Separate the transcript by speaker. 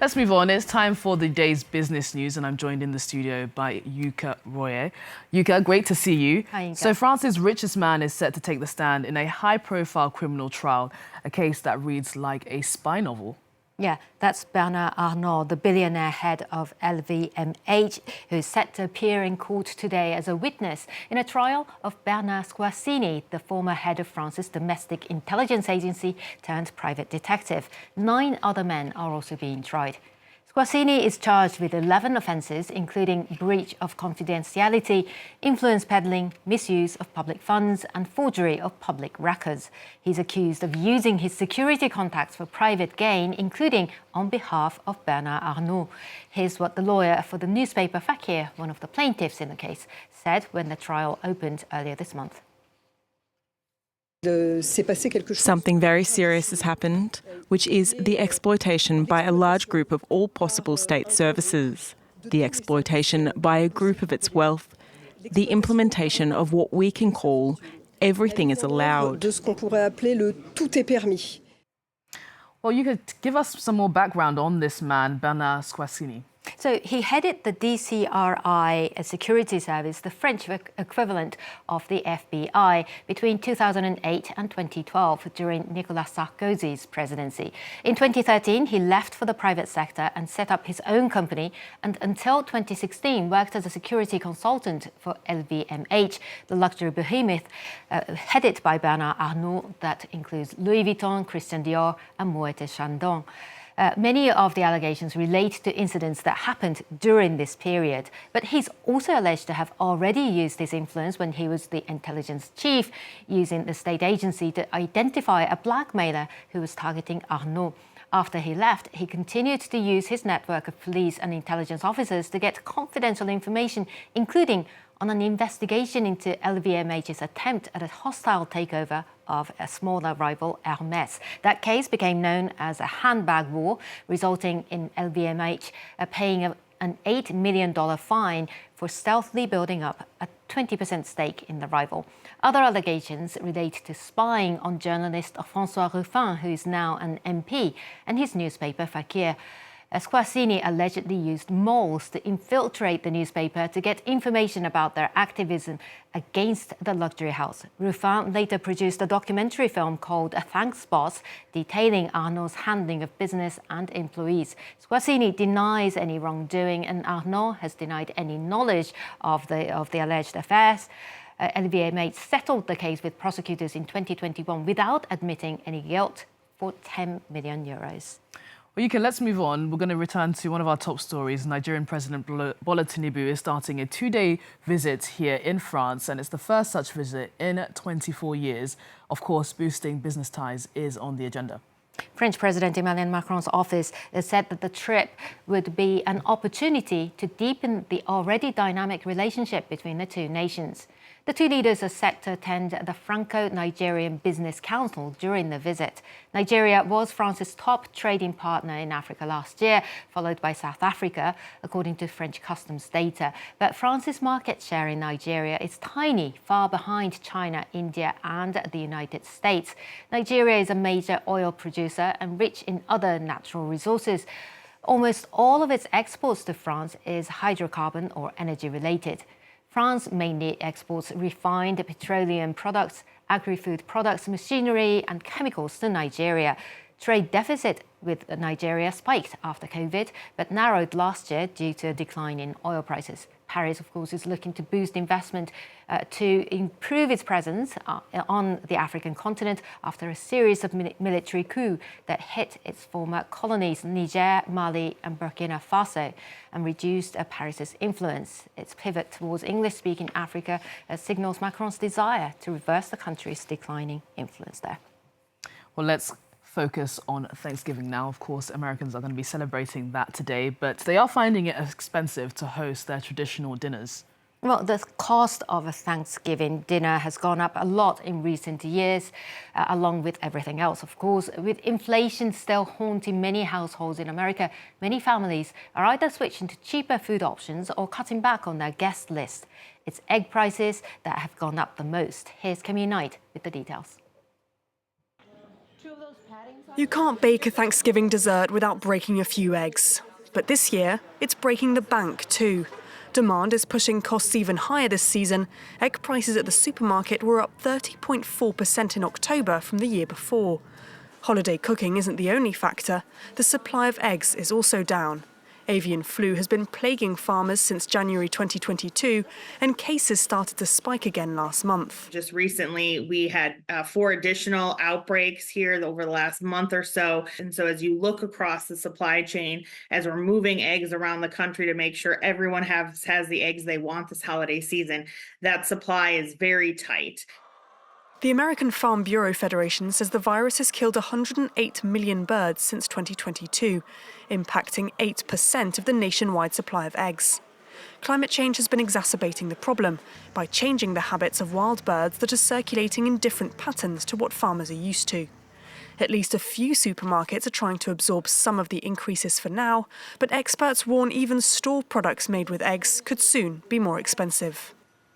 Speaker 1: Let's move on. It's time for the day's business news, and I'm joined in the studio by Yuka Royer. Yuka, great to see you.
Speaker 2: Hi, Yuka.
Speaker 1: So France's richest man is set to take the stand in a high-profile criminal trial, a case that reads like a spy novel.
Speaker 2: Yeah, that's Bernard Arnault, the billionaire head of LVMH, who is set to appear in court today as a witness in a trial of Bernard Squarcini, the former head of France's domestic intelligence agency turned private detective. 9 other men are also being tried. Squarcini is charged with 11 offences, including breach of confidentiality, influence peddling, misuse of public funds, and forgery of public records. He's accused of using his security contacts for private gain, including on behalf of Bernard Arnault. Here's what the lawyer for the newspaper Fakir, one of the plaintiffs in the case, said when the trial opened earlier this month.
Speaker 3: Something very serious has happened, which is the exploitation by a large group of all possible state services, the exploitation by a group of its wealth, the implementation of what we can call everything is allowed.
Speaker 1: Well, you could give us some more background on this man, Bernard Squarcini.
Speaker 2: So he headed the DCRI security service, the French equivalent of the FBI, between 2008 and 2012 during Nicolas Sarkozy's presidency. In 2013, he left for the private sector and set up his own company, and until 2016 worked as a security consultant for LVMH, the luxury behemoth headed by Bernard Arnault that includes Louis Vuitton, Christian Dior and Moet & Chandon. Many of the allegations relate to incidents that happened during this period, but he's also alleged to have already used his influence when he was the intelligence chief, using the state agency to identify a blackmailer who was targeting Arnault. After he left, he continued to use his network of police and intelligence officers to get confidential information, including on an investigation into LVMH's attempt at a hostile takeover of a smaller rival, Hermès. That case became known as a handbag war, resulting in LVMH paying an $8 million fine for stealthily building up a 20% stake in the rival. Other allegations relate to spying on journalist François Ruffin, who is now an MP, and his newspaper Fakir. Squarcini allegedly used moles to infiltrate the newspaper to get information about their activism against the luxury house. Ruffin later produced a documentary film called Thanks Boss, detailing Arnault's handling of business and employees. Squarcini denies any wrongdoing, and Arnault has denied any knowledge of the alleged affairs. LVMH settled the case with prosecutors in 2021 without admitting any guilt for €10 million.
Speaker 1: Well, Yuka, let's move on. We're going to return to one of our top stories. Nigerian President Bola Tinubu is starting a 2-day visit here in France, and it's the first such visit in 24 years. Of course, boosting business ties is on the agenda.
Speaker 2: French President Emmanuel Macron's office has said that the trip would be an opportunity to deepen the already dynamic relationship between the two nations. The two leaders are set to attend the Franco-Nigerian Business Council during the visit. Nigeria was France's top trading partner in Africa last year, followed by South Africa, according to French customs data. But France's market share in Nigeria is tiny, far behind China, India and the United States. Nigeria is a major oil producer and rich in other natural resources. Almost all of its exports to France is hydrocarbon or energy related. France mainly exports refined petroleum products, agri-food products, machinery and chemicals to Nigeria. Trade deficit with Nigeria spiked after COVID, but narrowed last year due to a decline in oil prices. Paris, of course, is looking to boost investment to improve its presence on the African continent after a series of military coups that hit its former colonies, Niger, Mali and Burkina Faso, and reduced Paris's influence. Its pivot towards English-speaking Africa signals Macron's desire to reverse the country's declining influence there.
Speaker 1: Well, let's focus on Thanksgiving now. Of course, Americans are going to be celebrating that today, but they are finding it expensive to host their traditional dinners.
Speaker 2: Well, the cost of a Thanksgiving dinner has gone up a lot in recent years, along with everything else, of course. With inflation still haunting many households in America, many families are either switching to cheaper food options or cutting back on their guest list. It's egg prices that have gone up the most. Here's Camille Knight with the details.
Speaker 4: You can't bake a Thanksgiving dessert without breaking a few eggs. But this year, it's breaking the bank too. Demand is pushing costs even higher this season. Egg prices at the supermarket were up 30.4% in October from the year before. Holiday cooking isn't the only factor. The supply of eggs is also down. Avian flu has been plaguing farmers since January 2022, and cases started to spike again last month.
Speaker 5: Just recently, we had 4 additional outbreaks here over the last month or so. And so as you look across the supply chain, as we're moving eggs around the country to make sure everyone has the eggs they want this holiday season, that supply is very tight.
Speaker 4: The American Farm Bureau Federation says the virus has killed 108 million birds since 2022, impacting 8% of the nationwide supply of eggs. Climate change has been exacerbating the problem by changing the habits of wild birds that are circulating in different patterns to what farmers are used to. At least a few supermarkets are trying to absorb some of the increases for now, but experts warn even store products made with eggs could soon be more expensive.